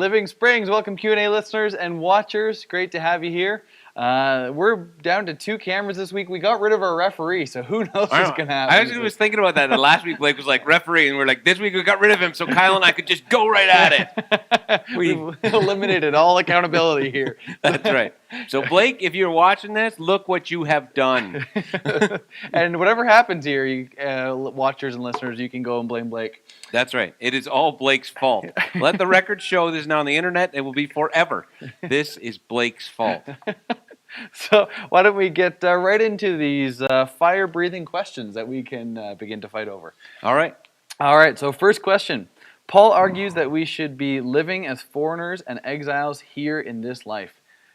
Living Springs, welcome Q&A listeners and watchers. Great to have you here. We're down to 2 cameras this week. We got rid of our referee, so who knows what's going to happen. I actually was thinking about that. The last week Blake was like referee, and we're like, this week we got rid of him, so Kyle and I could just go right at it. We've eliminated all accountability here. That's right. So Blake, if you're watching this, look what you have done. And whatever happens here, you, watchers and listeners, you can go and blame Blake. That's right. It is all Blake's fault. Let the record show this is now on the internet. It will be forever. This is Blake's fault. So why don't we get right into these fire-breathing questions that we can begin to fight over. All right. All right, so first question. Paul argues that we should be living as foreigners and exiles here in this life.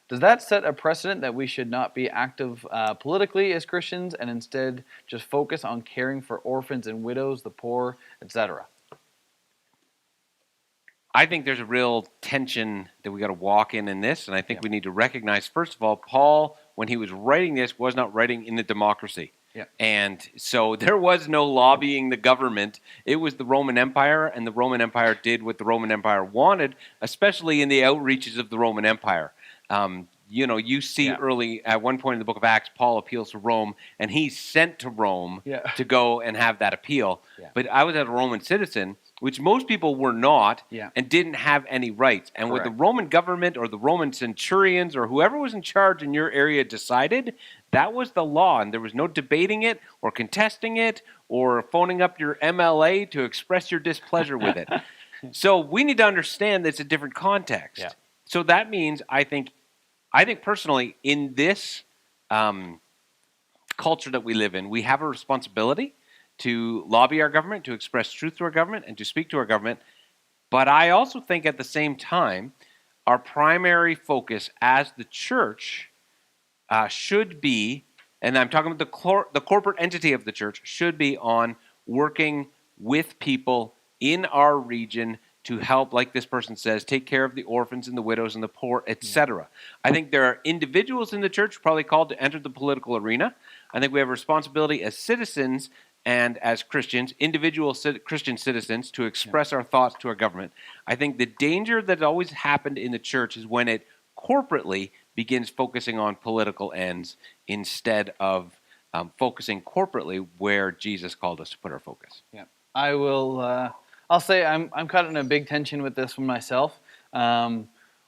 Does that set a precedent that we should not be active politically as Christians and instead just focus on caring for orphans and widows, the poor, etc.? I think there's a real tension that we got to walk in this, and I think we need to recognize, first of all, Paul, when he was writing this, was not writing in the democracy. Yeah. And so there was no lobbying the government. It was the Roman Empire, and the Roman Empire did what the Roman Empire wanted, especially in the outreaches of the Roman Empire. You see early, at one point in the book of Acts, Paul appeals to Rome, and he's sent to Rome to go and have that appeal. Yeah. But I was a Roman citizen, which most people were not, and didn't have any rights. And what the Roman government or the Roman centurions or whoever was in charge in your area decided, that was the law. And there was no debating it or contesting it or phoning up your MLA to express your displeasure with it. So we need to understand that it's a different context. Yeah. So that means, I think personally, in this culture that we live in, we have a responsibility to lobby our government, to express truth to our government, and to speak to our government. But I also think at the same time, our primary focus as the church should be, and I'm talking about the corporate entity of the church, should be on working with people in our region to help, like this person says, take care of the orphans and the widows and the poor, etc. I think there are individuals in the church probably called to enter the political arena. I think we have a responsibility as citizens and as Christians, individual Christian citizens, to express our thoughts to our government. I think the danger that always happened in the church is when it corporately begins focusing on political ends instead of focusing corporately where Jesus called us to put our focus. Yeah, I will. I'll say I'm caught in a big tension with this one myself.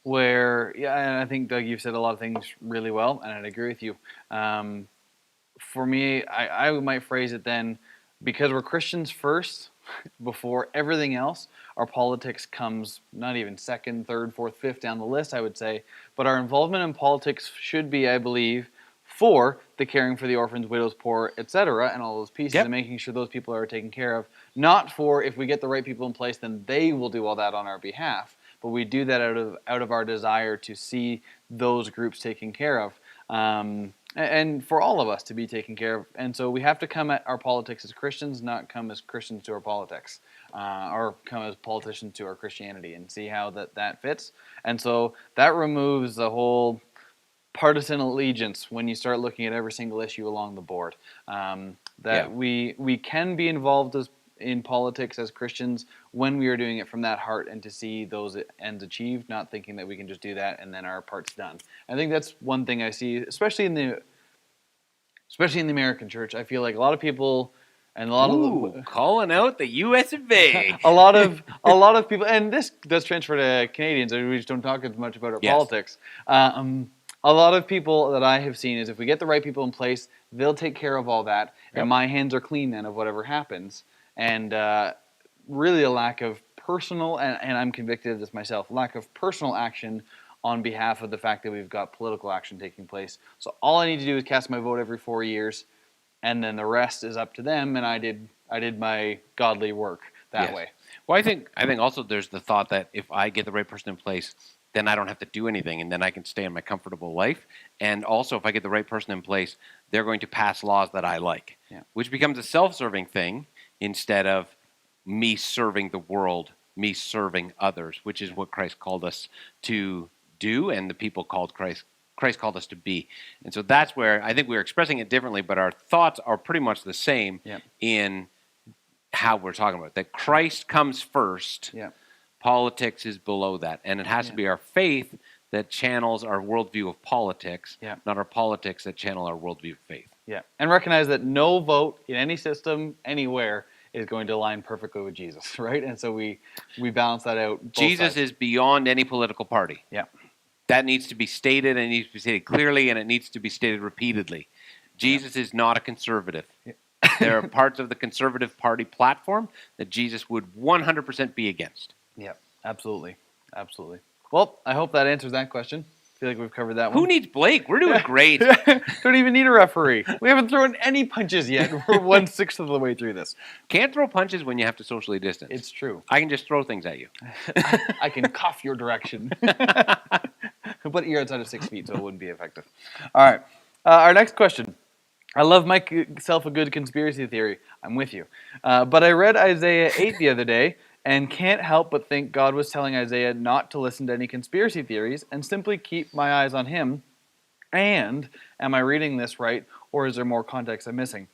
Where and I think Doug, you've said a lot of things really well, and I'd agree with you. For me, I might phrase it then, because we're Christians first, before everything else, our politics comes not even second, third, fourth, fifth down the list, I would say. But our involvement in politics should be, I believe, for the caring for the orphans, widows, poor, etc., and all those pieces, and making sure those people are taken care of. Not for, if we get the right people in place, then they will do all that on our behalf. But we do that out of our desire to see those groups taken care of. And for all of us to be taken care of. And so we have to come at our politics as Christians, not come as Christians to our politics, or come as politicians to our Christianity, and see how that fits. And so that removes the whole partisan allegiance when you start looking at every single issue along the board. We can be involved in politics as Christians when we are doing it from that heart and to see those ends achieved, not thinking that we can just do that and then our part's done. I think that's one thing I see, especially in the American church. I feel like a lot of people and a lot of calling out the U.S. of A. a lot of people, and this does transfer to Canadians. We just don't talk as much about our politics. A lot of people that I have seen is if we get the right people in place, they'll take care of all that, and my hands are clean then of whatever happens. And really a lack of personal, and I'm convicted of this myself, lack of personal action on behalf of the fact that we've got political action taking place. So all I need to do is cast my vote every 4 years, and then the rest is up to them, and I did my godly work that way. Well, I think also there's the thought that if I get the right person in place, then I don't have to do anything, and then I can stay in my comfortable life. And also, if I get the right person in place, they're going to pass laws that I like, which becomes a self-serving thing instead of me serving the world, me serving others, which is what Christ called us to do, and the people called Christ called us to be. And so that's where I think we're expressing it differently, but our thoughts are pretty much the same in how we're talking about it. That Christ comes first, Politics is below that. And it has to be our faith that channels our worldview of politics, not our politics that channel our worldview of faith. Yeah, and recognize that no vote in any system, anywhere, is going to align perfectly with Jesus, right? And so we balance that out. Jesus is beyond any political party. Yeah. That needs to be stated, and it needs to be stated clearly, and it needs to be stated repeatedly. Jesus is not a conservative. Yeah. There are parts of the Conservative Party platform that Jesus would 100% be against. Yeah, absolutely. Absolutely. Well, I hope that answers that question. I feel like we've covered that one. Who needs Blake? We're doing great. Don't even need a referee. We haven't thrown any punches yet. We're 1/6 of the way through this. Can't throw punches when you have to socially distance. It's true. I can just throw things at you. I can cough your direction. But you're outside of 6 feet, so it wouldn't be effective. All right. Our next question. I love myself a good conspiracy theory. I'm with you. But I read Isaiah 8 the other day and can't help but think God was telling Isaiah not to listen to any conspiracy theories and simply keep my eyes on him. And am I reading this right, or is there more context I'm missing?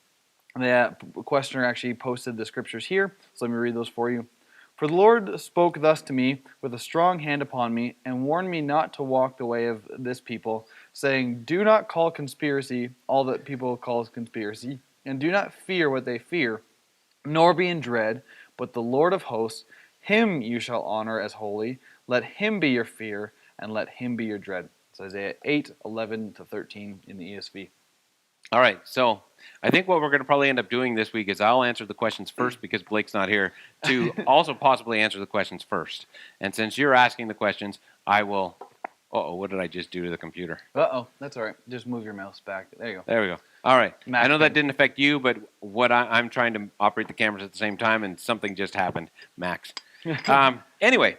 The questioner actually posted the scriptures here, so let me read those for you. For the Lord spoke thus to me with a strong hand upon me and warned me not to walk the way of this people, saying, do not call conspiracy all that people call conspiracy, and do not fear what they fear, nor be in dread, but the Lord of hosts, him you shall honor as holy. Let him be your fear, and let him be your dread. It's Isaiah 8:11-13 in the ESV. All right, so I think what we're going to probably end up doing this week is I'll answer the questions first because Blake's not here, to also possibly answer the questions first. And since you're asking the questions, I will... Uh-oh, what did I just do to the computer? Uh-oh, that's all right. Just move your mouse back. There you go. There we go. All right. Mac I know that didn't affect you, but what I'm trying to operate the cameras at the same time, and something just happened, Max. Anyway,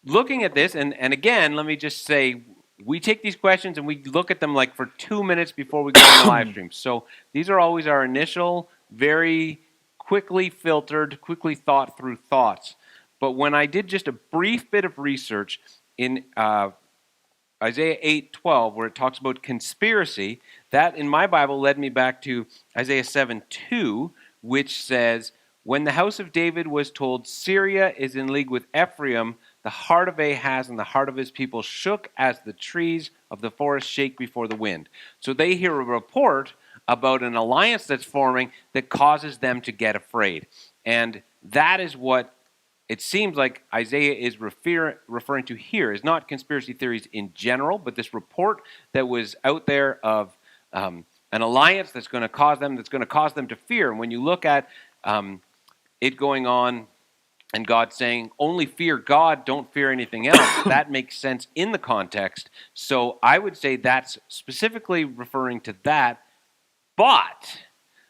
looking at this, and again, let me just say, we take these questions and we look at them like for 2 minutes before we go on the live stream. So these are always our initial, very quickly filtered, quickly thought through thoughts. But when I did just a brief bit of research in Isaiah 8:12, where it talks about conspiracy, that in my Bible led me back to Isaiah 7:2, which says, when the house of David was told Syria is in league with Ephraim, the heart of Ahaz and the heart of his people shook as the trees of the forest shake before the wind. So they hear a report about an alliance that's forming that causes them to get afraid. And that is what it seems like Isaiah is referring to here, is not conspiracy theories in general, but this report that was out there of an alliance that's going to cause them to fear. And when you look at it going on and God saying, only fear God, don't fear anything else, that makes sense in the context. So I would say that's specifically referring to that. But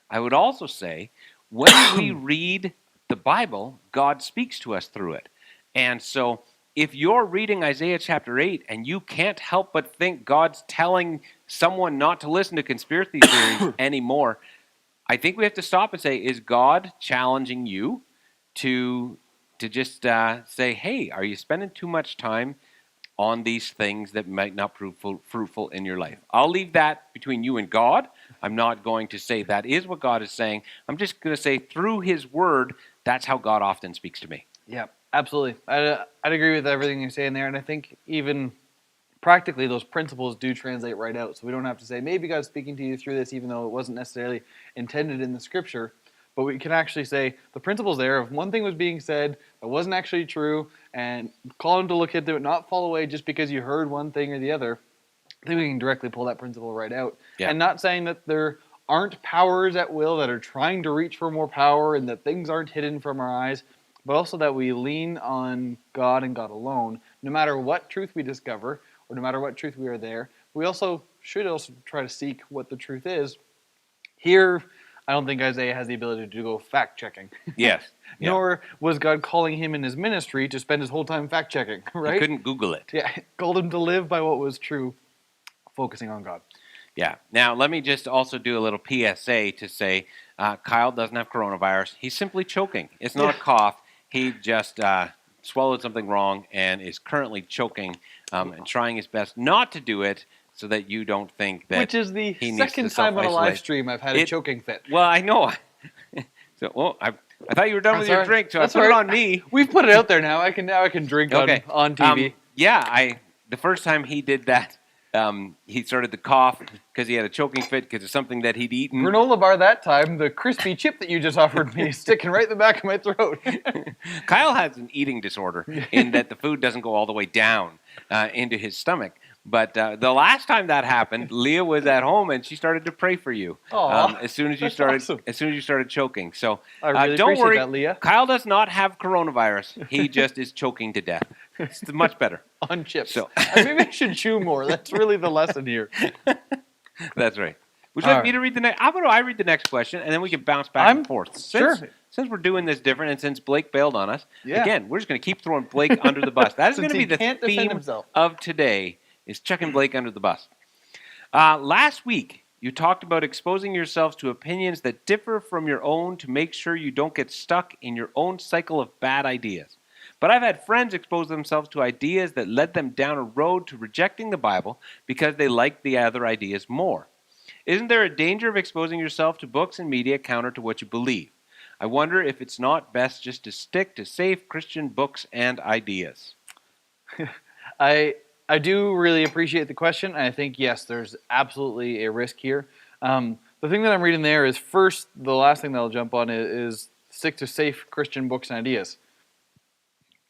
I would also say, when we read the Bible, God speaks to us through it. And so if you're reading Isaiah chapter 8 and you can't help but think God's telling someone not to listen to conspiracy theories anymore, I think we have to stop and say, is God challenging you to just say, hey, are you spending too much time on these things that might not prove fruitful in your life? I'll leave that between you and God. I'm not going to say that is what God is saying. I'm just going to say through his word, that's how God often speaks to me. Yeah, absolutely. I'd agree with everything you're saying there. And I think even practically those principles do translate right out. So we don't have to say, maybe God's speaking to you through this, even though it wasn't necessarily intended in the scripture. But we can actually say the principles there, if one thing was being said that wasn't actually true, and call them to look into it, not fall away just because you heard one thing or the other, I think we can directly pull that principle right out. Yeah. And not saying that there aren't powers at will that are trying to reach for more power and that things aren't hidden from our eyes, but also that we lean on God and God alone, no matter what truth we discover or no matter what truth we are there. We should also try to seek what the truth is. Here, I don't think Isaiah has the ability to go fact-checking. Yes. Yeah. Nor was God calling him in his ministry to spend his whole time fact-checking, right? He couldn't Google it. Yeah, called him to live by what was true, focusing on God. Yeah. Now, let me just also do a little PSA to say Kyle doesn't have coronavirus. He's simply choking. It's not a cough. He just swallowed something wrong and is currently choking and trying his best not to do it, so that you don't think that Which is the second time on a live stream I've had a choking fit. Well, I know. So, I thought you were done with your Sorry. drink, so That's I put all it right. on me. We've put it out there now. I can drink Okay. on TV. Yeah, the first time he did that, he started to cough because he had a choking fit because of something that he'd eaten. Granola bar that time. The crispy chip that you just offered me is sticking right in the back of my throat. Kyle has an eating disorder in that the food doesn't go all the way down into his stomach. But the last time that happened, Leah was at home and she started to pray for you Aw, as soon as you that's started awesome. as soon as you started choking. So I really don't appreciate worry, that, Leah. Kyle does not have coronavirus. He just is choking to death. It's much better. On chips. So Maybe I should chew more. That's really the lesson here. that's right. Would you All like me right. to read the next? How about I read the next question and then we can bounce back and forth? Since we're doing this different and since Blake bailed on us, Yeah. again, we're just going to keep throwing Blake under the bus. That is Since going to he be the can't defend theme himself. of today is chucking Blake under the bus. Last week, you talked about exposing yourselves to opinions that differ from your own to make sure you don't get stuck in your own cycle of bad ideas. But I've had friends expose themselves to ideas that led them down a road to rejecting the Bible because they liked the other ideas more. Isn't there a danger of exposing yourself to books and media counter to what you believe? I wonder if it's not best just to stick to safe Christian books and ideas. I do really appreciate the question. I think, yes, there's absolutely a risk here. The thing that I'm reading there is first, the last thing that I'll jump on is stick to safe Christian books and ideas.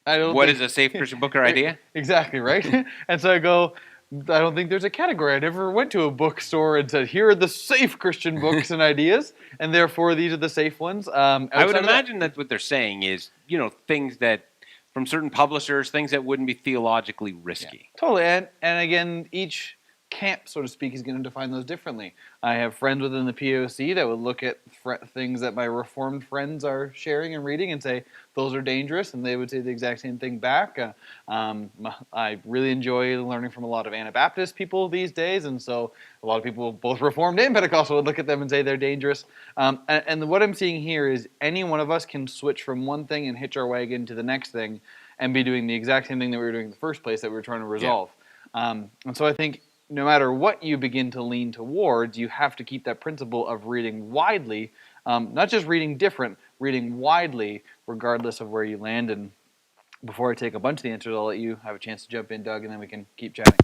What is a safe Christian book or idea? Exactly, right? And so I go, I don't think there's a category. I never went to a bookstore and said, here are the safe Christian books and ideas, and therefore these are the safe ones. I would imagine that what they're saying is, things that from certain publishers, things that wouldn't be theologically risky. Yeah, totally. And again, each camp, so to speak, is going to define those differently. I have friends within the POC that would look at things that my Reformed friends are sharing and reading and say, those are dangerous, and they would say the exact same thing back. I really enjoy learning from a lot of Anabaptist people these days, and so a lot of people, both Reformed and Pentecostal, would look at them and say they're dangerous. And what I'm seeing here is any one of us can switch from one thing and hitch our wagon to the next thing and be doing the exact same thing that we were doing in the first place that we were trying to resolve. Yeah. And so I think no matter what you begin to lean towards, you have to keep that principle of reading widely, not just reading different, reading widely, regardless of where you land. And before I take a bunch of the answers, I'll let you have a chance to jump in, Doug, and then we can keep chatting.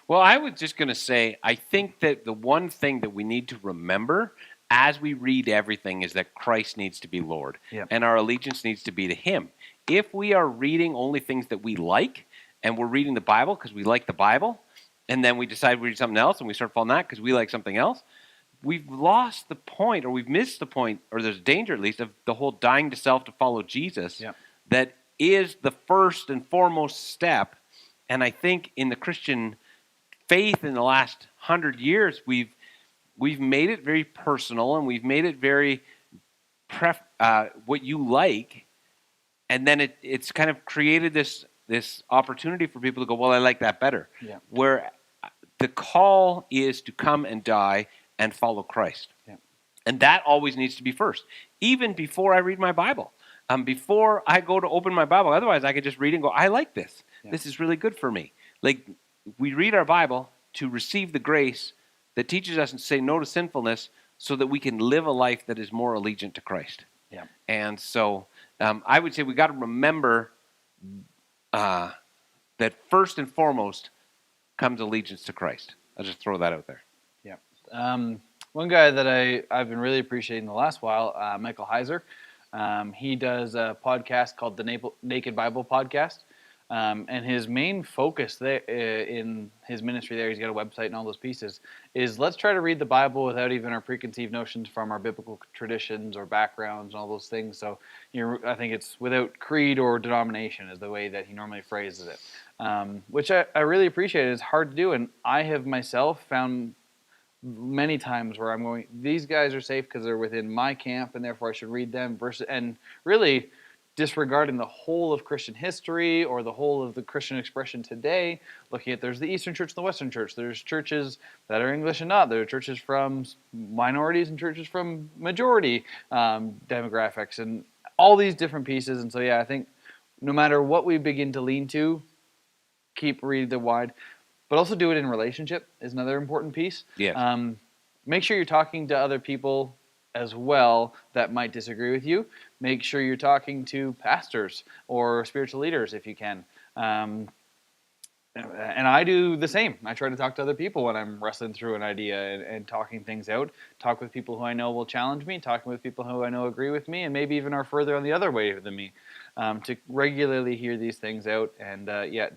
Well, I was just going to say, I think that the one thing that we need to remember as we read everything is that Christ needs to be Lord, and our allegiance needs to be to Him. If we are reading only things that we like, and we're reading the Bible because we like the Bible, and then we decide we read something else, and we start following that because we like something else, we've lost the point, or we've missed the point, or there's danger at least, of the whole dying to self to follow Jesus. That is the first and foremost step. And I think in the Christian faith in the last 100 years, we've made it very personal, and we've made it very what you like, and then it's kind of created this opportunity for people to go, well, I like that better. Where the call is to come and die and follow Christ. And that always needs to be first, even before I read my Bible. Before I go to open my Bible, otherwise I could just read and go, I like this. This is really good for me. Like, we read our Bible to receive the grace that teaches us to say no to sinfulness so that we can live a life that is more allegiant to Christ. And so I would say we got to remember that first and foremost comes allegiance to Christ. I'll just throw that out there. One guy that I've been really appreciating the last while, Michael Heiser. He does a podcast called the Naked Bible Podcast. And his main focus there in his ministry there, he's got a website and all those pieces, is let's try to read the Bible without even our preconceived notions from our biblical traditions or backgrounds and all those things. So I think it's without creed or denomination is the way that he normally phrases it, which I really appreciate. It's hard to do, and I have myself found many times where I'm going, these guys are safe because they're within my camp and therefore I should read them, and really disregarding the whole of Christian history or the whole of the Christian expression today, looking at there's the Eastern Church and the Western Church. There's churches that are English and not. There are churches from minorities and churches from majority demographics and all these different pieces. And so, I think no matter what we begin to lean to, keep reading the wide, but also do it in relationship is another important piece. Make sure you're talking to other people as well that might disagree with you, make sure you're talking to pastors or spiritual leaders if you can. And I do the same. I try to talk to other people when I'm wrestling through an idea and talking things out. Talk with people who I know will challenge me, talking with people who I know agree with me, and maybe even are further on the other way than me. To regularly hear these things out, and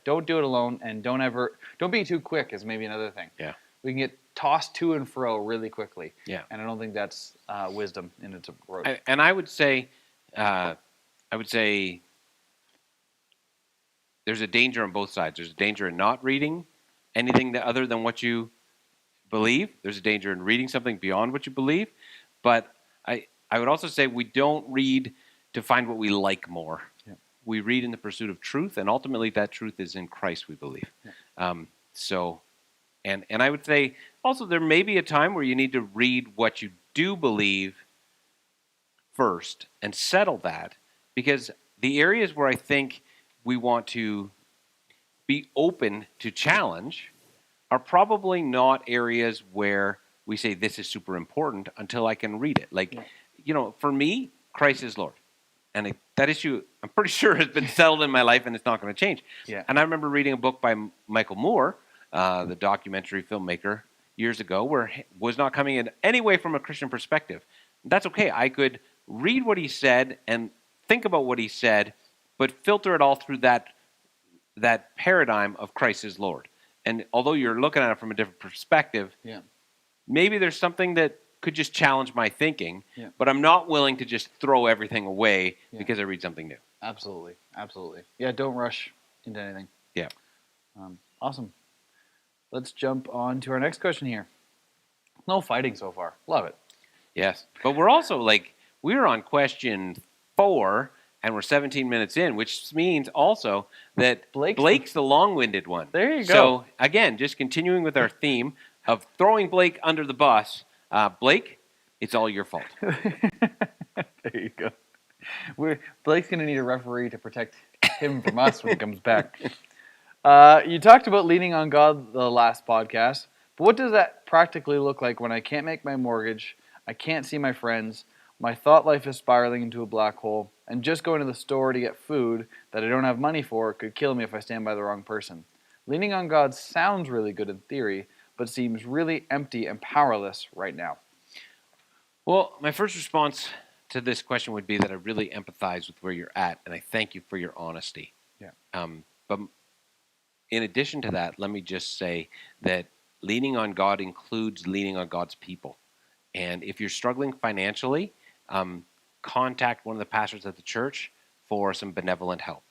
don't do it alone, and don't be too quick. Is maybe another thing. Yeah. We can get tossed to and fro really quickly. Yeah. And I don't think that's wisdom in its approach. And I would say, there's a danger on both sides. There's a danger in not reading anything other than what you believe. There's a danger in reading something beyond what you believe. But I would also say we don't read to find what we like more. Yeah. We read in the pursuit of truth, and ultimately that truth is in Christ, we believe. Yeah. And I would say also there may be a time where you need to read what you do believe first and settle that, because the areas where I think we want to be open to challenge are probably not areas where we say this is super important until I can read it. Like, for me, Christ is Lord. And that issue, I'm pretty sure, has been settled in my life and it's not going to change. Yeah. And I remember reading a book by Michael Moore, the documentary filmmaker, years ago, where it was not coming in any way from a Christian perspective. That's okay. I could read what he said and think about what he said, but filter it all through that paradigm of Christ as Lord. And although you're looking at it from a different perspective, maybe there's something that could just challenge my thinking, but I'm not willing to just throw everything away because I read something new. Absolutely. Absolutely. Yeah, don't rush into anything. Yeah. Awesome. Let's jump on to our next question here. No fighting so far. Love it. Yes. But we're also we're on question 4 and we're 17 minutes in, which means also that Blake's the long-winded one. There you go. So again, just continuing with our theme of throwing Blake under the bus. Blake, it's all your fault. There you go. Blake's going to need a referee to protect him from us when he comes back. You talked about leaning on God the last podcast, but what does that practically look like when I can't make my mortgage, I can't see my friends, my thought life is spiraling into a black hole, and just going to the store to get food that I don't have money for could kill me if I stand by the wrong person? Leaning on God sounds really good in theory, but seems really empty and powerless right now. Well, my first response to this question would be that I really empathize with where you're at, and I thank you for your honesty. Yeah. But in addition to that, let me just say that leaning on God includes leaning on God's people. And if you're struggling financially, contact one of the pastors at the church for some benevolent help.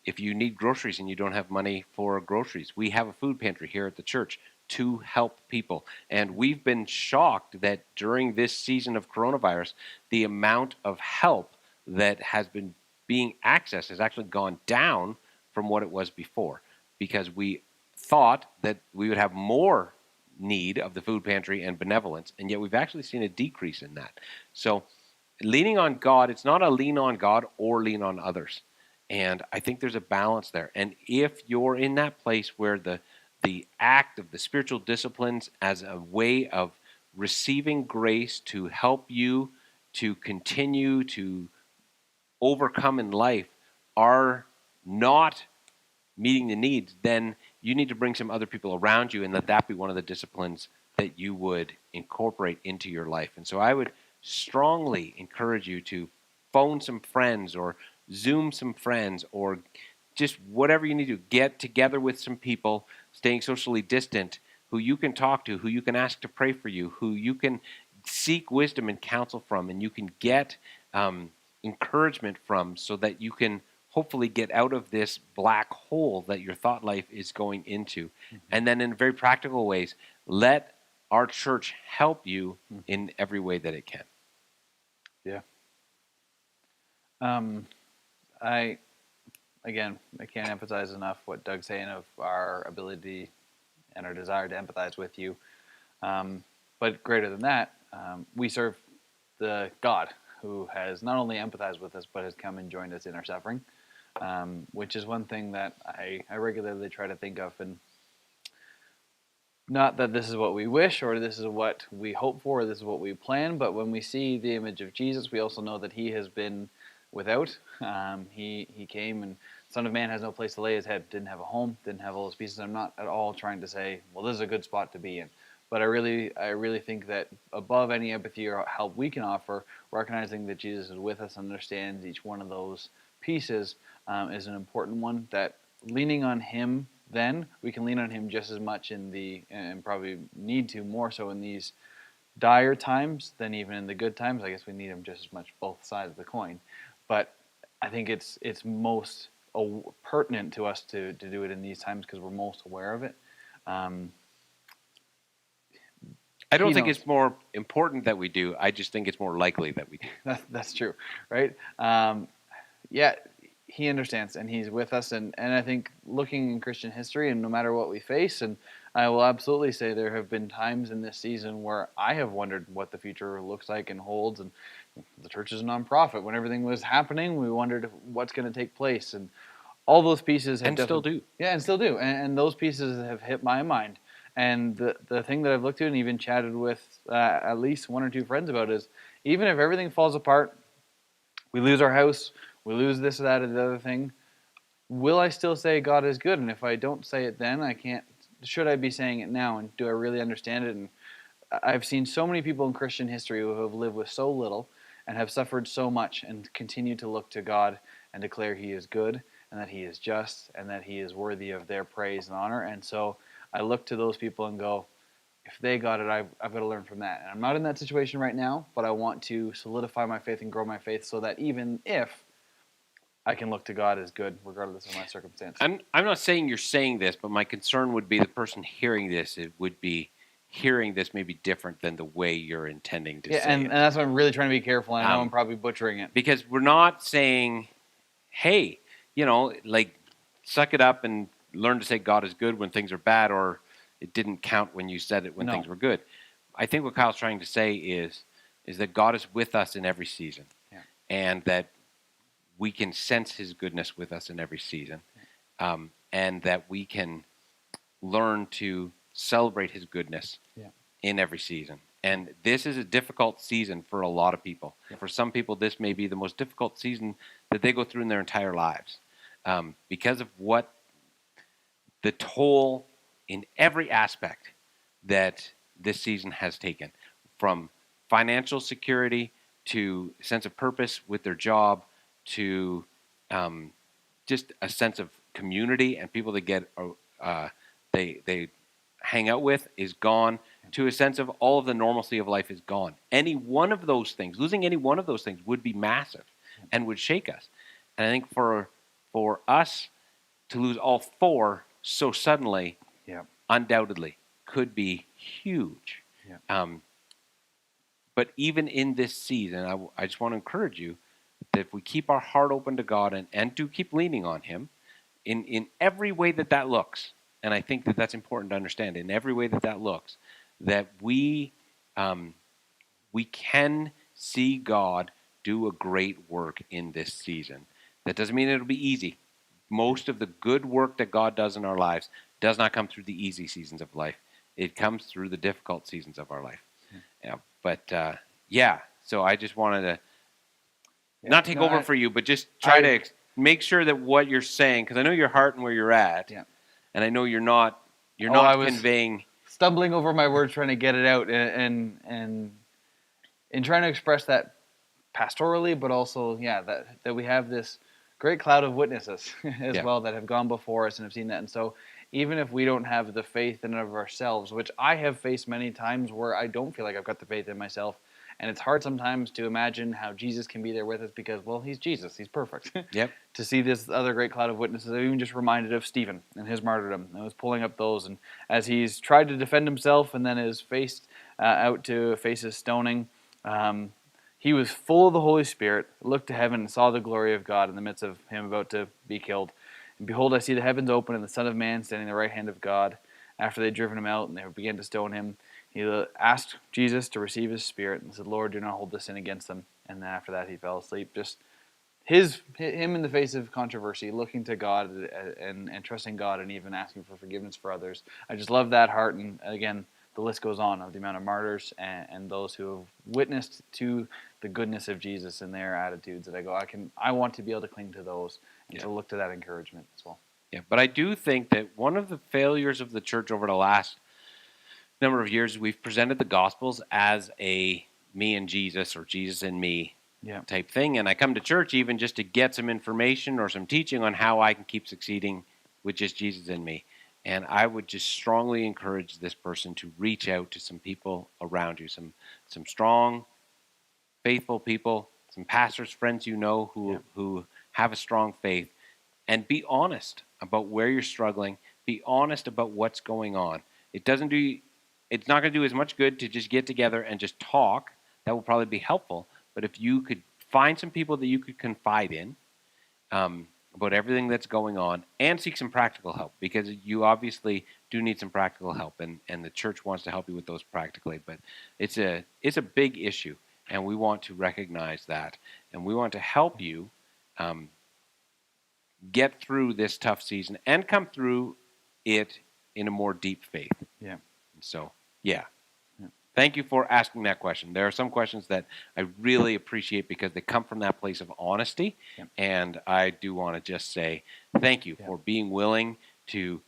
If you need groceries and you don't have money for groceries, we have a food pantry here at the church to help people. And we've been shocked that during this season of coronavirus, the amount of help that has been being accessed has actually gone down from what it was before, because we thought that we would have more need of the food pantry and benevolence, and yet we've actually seen a decrease in that. So leaning on God, it's not a lean on God or lean on others. And I think there's a balance there. And if you're in that place where the act of the spiritual disciplines as a way of receiving grace to help you to continue to overcome in life are not meeting the needs, then you need to bring some other people around you and let that be one of the disciplines that you would incorporate into your life. And so I would strongly encourage you to phone some friends or Zoom some friends or just whatever you need to get together with some people, staying socially distant, who you can talk to, who you can ask to pray for you, who you can seek wisdom and counsel from, and you can get encouragement from, so that you can hopefully get out of this black hole that your thought life is going into. Mm-hmm. And then in very practical ways, let our church help you in every way that it can. Yeah. I can't emphasize enough what Doug's saying of our ability and our desire to empathize with you. But greater than that, we serve the God who has not only empathized with us, but has come and joined us in our suffering, which is one thing that I regularly try to think of. And not that this is what we wish or this is what we hope for or this is what we plan, but when we see the image of Jesus, we also know that he has been without. He came, and Son of Man has no place to lay his head. Didn't have a home, didn't have all those pieces. I'm not at all trying to say, well, this is a good spot to be in. But I really think that above any empathy or help we can offer, recognizing that Jesus is with us and understands each one of those pieces is an important one. That leaning on him, then we can lean on him just as much and probably need to more so in these dire times than even in the good times. I guess we need him just as much both sides of the coin. But I think it's most pertinent to us to do it in these times because we're most aware of it. Um, I don't he think knows. it's more important that we do. I just think it's more likely that we do. That's true, right? Yeah, he understands and he's with us. And I think looking in Christian history, and no matter what we face, and I will absolutely say there have been times in this season where I have wondered what the future looks like and holds. And the church is a nonprofit. When everything was happening, we wondered what's going to take place. And all those pieces have And still definitely, do. yeah, and still do. And those pieces have hit my mind. And the thing that I've looked at and even chatted with at least one or two friends about is even if everything falls apart, we lose our house, we lose this, that, or the other thing, will I still say God is good? And if I don't say it then, I can't. Should I be saying it now? And do I really understand it? And I've seen so many people in Christian history who have lived with so little and have suffered so much and continue to look to God and declare He is good and that He is just and that He is worthy of their praise and honor. And so I look to those people and go, if they got it, I've got to learn from that. And I'm not in that situation right now, but I want to solidify my faith and grow my faith so that even if I can look to God as good, regardless of my circumstance. I'm not saying you're saying this, but my concern would be the person hearing this. It would be hearing this may be different than the way you're intending to Yeah, say and it. that's why I'm really trying to be careful. And I know I'm Um, probably butchering it. because we're not saying, hey, like suck it up and learn to say God is good when things are bad, or it didn't count when you said it when No. things were good. I think what Kyle's trying to say is that God is with us in every season, Yeah. and that we can sense His goodness with us in every season, and that we can learn to celebrate His goodness Yeah. in every season. And this is a difficult season for a lot of people. Yeah. For some people, this may be the most difficult season that they go through in their entire lives, because of what the toll in every aspect that this season has taken, from financial security to sense of purpose with their job to just a sense of community and people they hang out with is gone, to a sense of all of the normalcy of life is gone. Any one of those things, losing any one of those things would be massive and would shake us. And I think for us to lose all four so suddenly, Yeah. undoubtedly, could be huge. Yeah. But even in this season, I just want to encourage you that if we keep our heart open to God and do keep leaning on Him in every way that looks, and I think that that's important to understand, in every way that looks, that we can see God do a great work in this season. That doesn't mean it'll be easy. Most of the good work that God does in our lives does not come through the easy seasons of life. It comes through the difficult seasons of our life. Yeah, but so I just wanted to not take over for you, but just try to make sure that what you're saying, because I know your heart and where you're at, and I know you're not I was conveying, stumbling over my words trying to get it out and in trying to express that pastorally, but also that we have this great cloud of witnesses as well that have gone before us and have seen that. And so even if we don't have the faith in and of ourselves, which I have faced many times where I don't feel like I've got the faith in myself, and it's hard sometimes to imagine how Jesus can be there with us because, well, he's Jesus, he's perfect. Yep. To see this other great cloud of witnesses, I'm even just reminded of Stephen and his martyrdom. I was pulling up those, and as he's tried to defend himself and then is faced out to face his stoning, he was full of the Holy Spirit, looked to heaven, and saw the glory of God in the midst of him about to be killed. And behold, I see the heavens open and the Son of Man standing at the right hand of God. After they had driven him out and they began to stone him, he asked Jesus to receive his spirit and said, Lord, do not hold this sin against them. And then after that, he fell asleep. Just him in the face of controversy, looking to God and trusting God and even asking for forgiveness for others. I just love that heart, and again, the list goes on of the amount of martyrs and those who have witnessed to the goodness of Jesus and their attitudes that I want to be able to cling to those and to look to that encouragement as well. Yeah, but I do think that one of the failures of the church over the last number of years, we've presented the Gospels as a me and Jesus or Jesus and me type thing. And I come to church even just to get some information or some teaching on how I can keep succeeding with just Jesus and me. And I would just strongly encourage this person to reach out to some people around you, some strong, faithful people, some pastors, friends you know who have a strong faith, and be honest about where you're struggling. Be honest about what's going on. It's not going to do as much good to just get together and just talk. That will probably be helpful. But if you could find some people that you could confide in about everything that's going on and seek some practical help, because you obviously do need some practical help, and the church wants to help you with those practically. But it's a big issue, and we want to recognize that, and we want to help you get through this tough season and come through it in a more deep faith. Yeah. So, thank you for asking that question. There are some questions that I really appreciate because they come from that place of honesty, and I do want to just say thank you for being willing to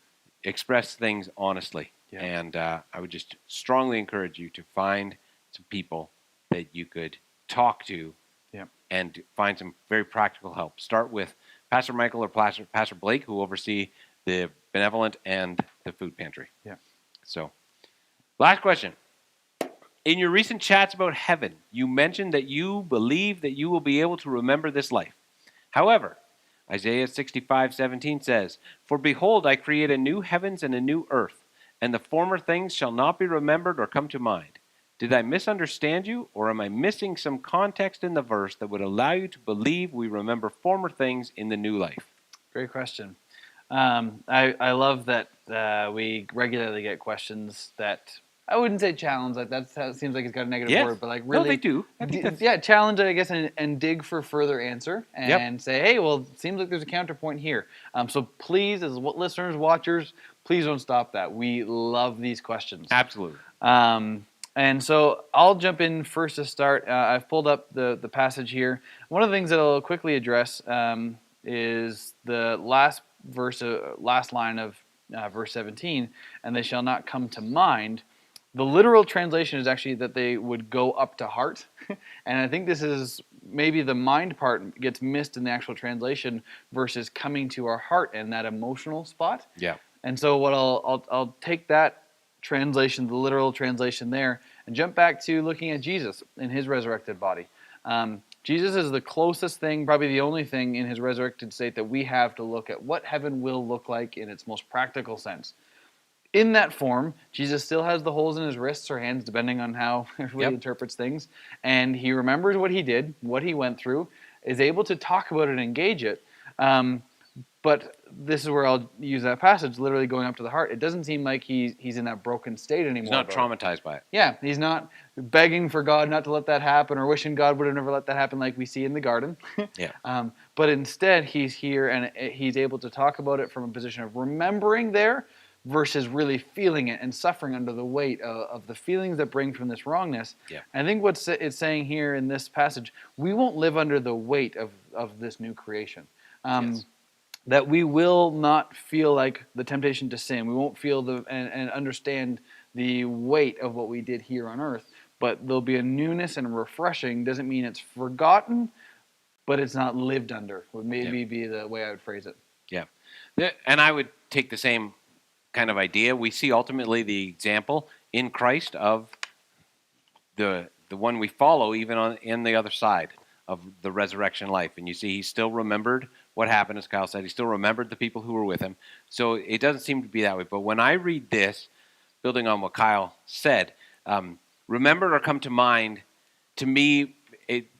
express things honestly. And I would just strongly encourage you to find some people that you could talk to and find some very practical help. Start with Pastor Michael or Pastor Blake, who oversee the benevolent and the food pantry. So, last question. In your recent chats about heaven, you mentioned that you believe that you will be able to remember this life. However, Isaiah 65:17 says, "For behold, I create a new heavens and a new earth, and the former things shall not be remembered or come to mind." Did I misunderstand you, or am I missing some context in the verse that would allow you to believe we remember former things in the new life? Great question. I love that we regularly get questions that I wouldn't say challenge, like that seems like it's got a negative word, but like really, no, they do. I think challenge it, I guess, and dig for further answer and say, hey, well, it seems like there's a counterpoint here. So please, as listeners, watchers, please don't stop that. We love these questions. Absolutely. And so I'll jump in first to start. I've pulled up the passage here. One of the things that I'll quickly address is the last line of verse 17, and they shall not come to mind. The literal translation is actually that they would go up to heart. And I think this is maybe the mind part gets missed in the actual translation versus coming to our heart and that emotional spot. Yeah. And so what I'll take that translation, the literal translation there, and jump back to looking at Jesus in his resurrected body. Jesus is the closest thing, probably the only thing in his resurrected state that we have to look at what heaven will look like in its most practical sense. In that form, Jesus still has the holes in his wrists or hands, depending on how everybody interprets things, and he remembers what he did, what he went through, is able to talk about it and engage it. But this is where I'll use that passage, literally going up to the heart. It doesn't seem like he's in that broken state anymore. He's not traumatized by it. Yeah, he's not begging for God not to let that happen or wishing God would have never let that happen like we see in the garden. But instead, he's here and he's able to talk about it from a position of remembering there versus really feeling it and suffering under the weight of the feelings that bring from this wrongness. I think what it's saying here in this passage, we won't live under the weight of this new creation. That we will not feel like the temptation to sin. We won't feel and understand the weight of what we did here on earth. But there'll be a newness and a refreshing. Doesn't mean it's forgotten, but it's not lived under. Would maybe be the way I would phrase it. Yeah. And I would take the same kind of idea. We see ultimately the example in Christ of the one we follow, even in the other side of the resurrection life. And you see, he still remembered what happened, as Kyle said. He still remembered the people who were with him. So it doesn't seem to be that way. But when I read this, building on what Kyle said, remembered or come to mind, to me,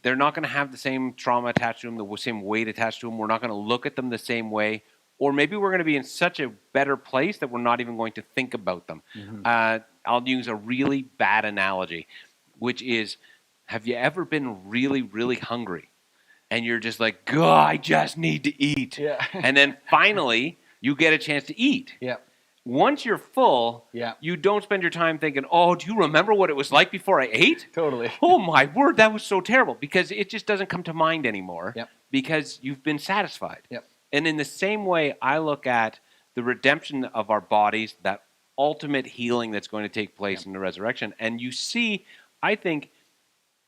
they're not going to have the same trauma attached to them, the same weight attached to them. We're not going to look at them the same way. Or maybe we're going to be in such a better place that we're not even going to think about them. I'll use a really bad analogy, which is, have you ever been really, really hungry? and you're just like, God, I just need to eat. Yeah. And then finally, you get a chance to eat. Yeah. Once you're full, Yeah. you don't spend your time thinking, oh, do you remember what it was like before I ate? Totally. Oh, my word, that was so terrible. Because it just doesn't come to mind anymore. Yep. Because you've been satisfied. Yep. And in the same way, I look at the redemption of our bodies, that ultimate healing that's going to take place in the resurrection. And you see, I think,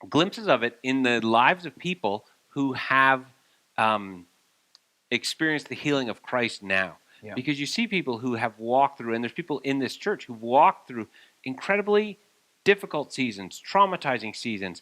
glimpses of it in the lives of people who have experienced the healing of Christ now. Yeah. Because you see people who have walked through, and there's people in this church who've walked through incredibly difficult seasons, traumatizing seasons,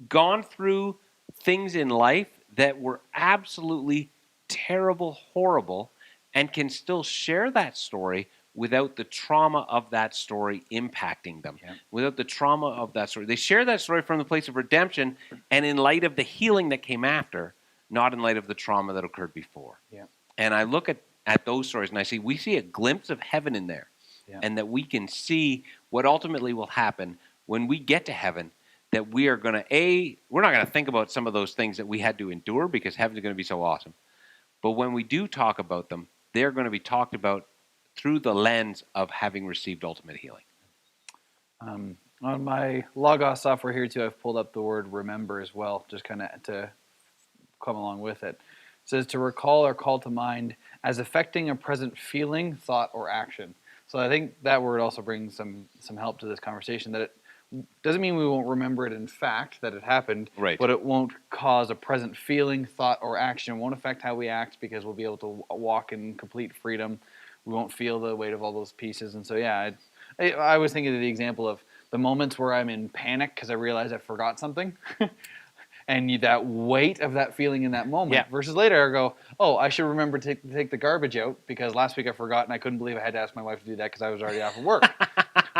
gone through things in life that were absolutely terrible, horrible, and can still share that story without the trauma of that story impacting them, without the trauma of that story. They share that story from the place of redemption and in light of the healing that came after, not in light of the trauma that occurred before. Yeah. And I look at those stories and I see, we see a glimpse of heaven in there, and that we can see what ultimately will happen when we get to heaven, that we are going to, we're not going to think about some of those things that we had to endure because heaven's going to be so awesome. But when we do talk about them, they're going to be talked about through the lens of having received ultimate healing. On my Logos software here too, I've pulled up the word remember as well, just kind of to come along with it. It says to recall or call to mind as affecting a present feeling, thought, or action. So I think that word also brings some help to this conversation, that it doesn't mean we won't remember it in fact, that it happened, right, but it won't cause a present feeling, thought, or action. It won't affect how we act because we'll be able to walk in complete freedom. We won't feel the weight of all those pieces. And so, yeah, I was thinking of the example of the moments where I'm in panic because I realize I forgot something. And that weight of that feeling in that moment, versus later I go, oh, I should remember to take the garbage out because last week I forgot and I couldn't believe I had to ask my wife to do that because I was already off of work.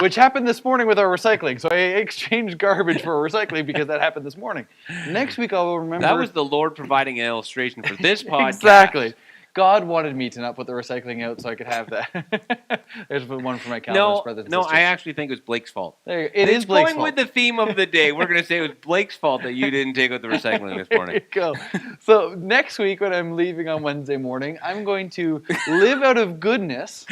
Which happened this morning with our recycling. So I exchanged garbage for recycling because that happened this morning. Next week I will remember. That was the Lord providing an illustration for this podcast. Exactly. God wanted me to not put the recycling out so I could have that. There's one for my Calvinist brothers and sisters. I actually think it was Blake's fault. It is Blake's fault. Going with the theme of the day, we're going to say it was Blake's fault that you didn't take out the recycling this morning. There you go. So next week when I'm leaving on Wednesday morning, I'm going to live out of goodness.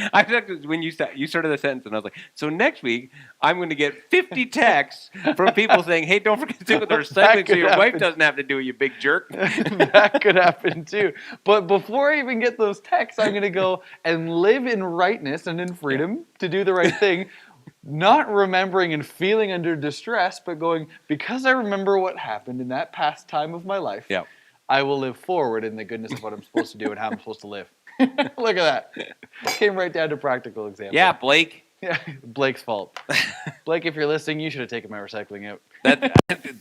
When you started the sentence, and I was like, so next week I'm going to get 50 texts from people saying, hey, don't forget to take out the recycling so your wife doesn't have to do it, you big jerk. That could happen too. But before I even get those texts, I'm going to go and live in rightness and in freedom to do the right thing, not remembering and feeling under distress, but going, because I remember what happened in that past time of my life, I will live forward in the goodness of what I'm supposed to do and how I'm supposed to live. Look at that. Came right down to practical example. Yeah, Blake. Yeah, Blake's fault. Blake, if you're listening, you should have taken my recycling out.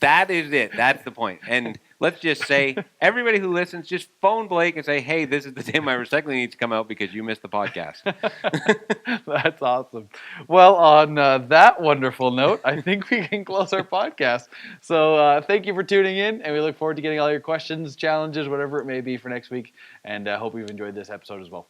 That is it. That's the point. And let's just say, everybody who listens, just phone Blake and say, hey, this is the day my recycling needs to come out because you missed the podcast. That's awesome. Well, on that wonderful note, I think we can close our podcast. So thank you for tuning in, and we look forward to getting all your questions, challenges, whatever it may be for next week. And I hope you've enjoyed this episode as well.